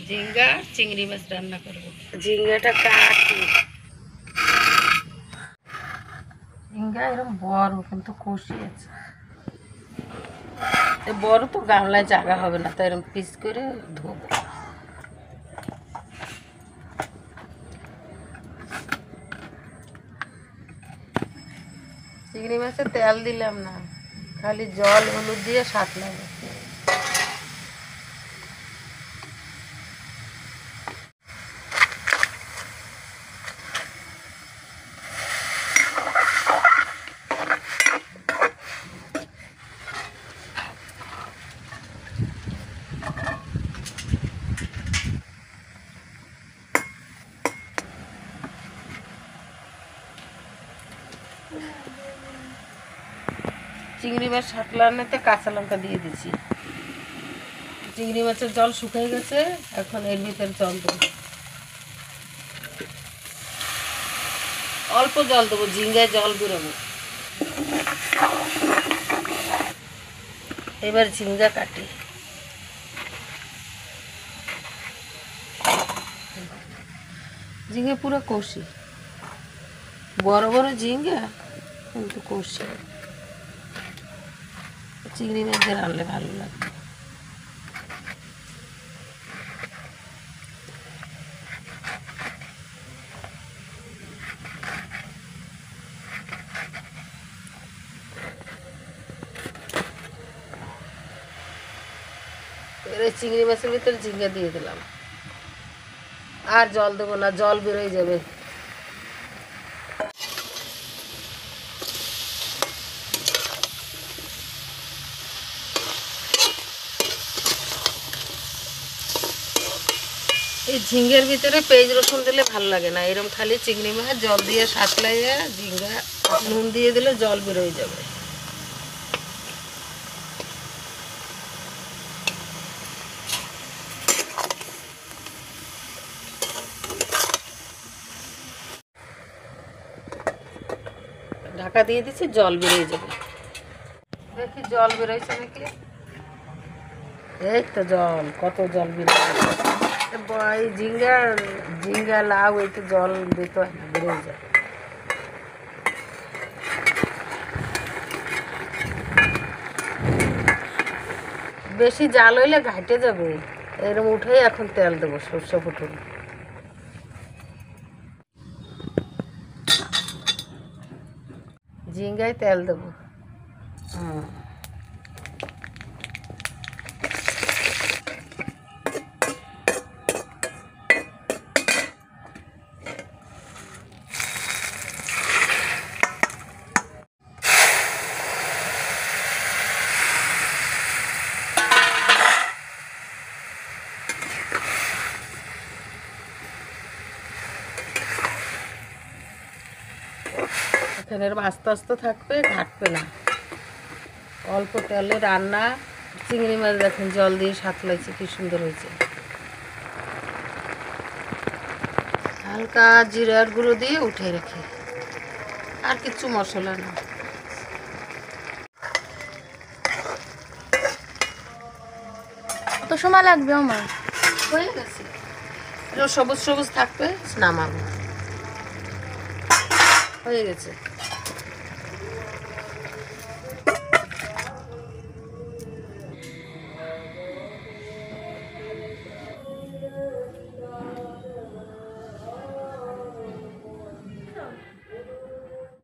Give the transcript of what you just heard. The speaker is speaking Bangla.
ঝিঙ্গা চিংড়ি মাছ রান্না করব। ঝিঙ্গাটা কাটি। ঝিঙ্গা এরকম বড় কিন্তু কষি আছে, বড় তো গামলায় জায়গা হবে না, তো এরকম পিস করে ধোবো। চিংড়ি মাছে তেল দিলাম না, খালি জল হলুদ দিয়ে সাঁতলাম। চিংড়ি মাছ সাঁতলানোতে কাঁচা লঙ্কা দিয়ে দিচ্ছি। চিংড়ি মাছের জল শুকিয়ে গেছে, এখন এর ভিতরে জল দেবো, অল্প জল দেবো, ঝিঙ্গায় জল বেরোবো। এবার ঝিঙ্গা কাটি। ঝিঙ্গা পুরো কষি, বড় বড় ঝিঙ্গা কিন্তু কষি। চিংড়ি মাছ দিয়ে রান্নলে ভালো লাগে। এর চিংড়ি মাছের ভিতরে ঝিঙ্গা দিয়ে দিলাম, আর জল দেবো না, জল বেরোয় যাবে। এই ঝিঙ্গের ভিতরে পেঁয়াজ রসুন দিলে ভালো লাগে না, এরকম খালি চিংড়ি মাছ জল দিয়ে সাঁতলাইয়ে ঝিঙ্গা নুন দিয়ে দিলে জল বেরোয় যাবে। ঢাকা দিয়ে দিচ্ছি, জল বেরিয়ে যাবে। দেখি জল বেরোয়ছে নাকি। এই তো জল, কত জল বেরিয়ে এই ঝিঙ্গা লাউ এই তো জল দিতে হয় না, বেরিয়ে যায়। বেশি জাল হইলে ঘাটে যাবে, এরকম উঠেই এখন তেল দেবো, সরষে ফুটুন। ঝিঙ্গায় তেল দেবো। এখানে এরকম আস্তে আস্তে থাকবে, ঘাটবে না, অল্প তেলে রান্না। চিংড়ি মাছ দেখেন জল দিয়ে সাঁতলাইছে, কি সুন্দর হয়েছে। হালকা জিরার গুঁড়ো দিয়ে উঠে রেখে, আর কিছু মশলা না। কত সময় লাগবে আমার? হয়ে গেছে, সবুজ সবুজ থাকবে, নামাবো, হয়ে গেছে।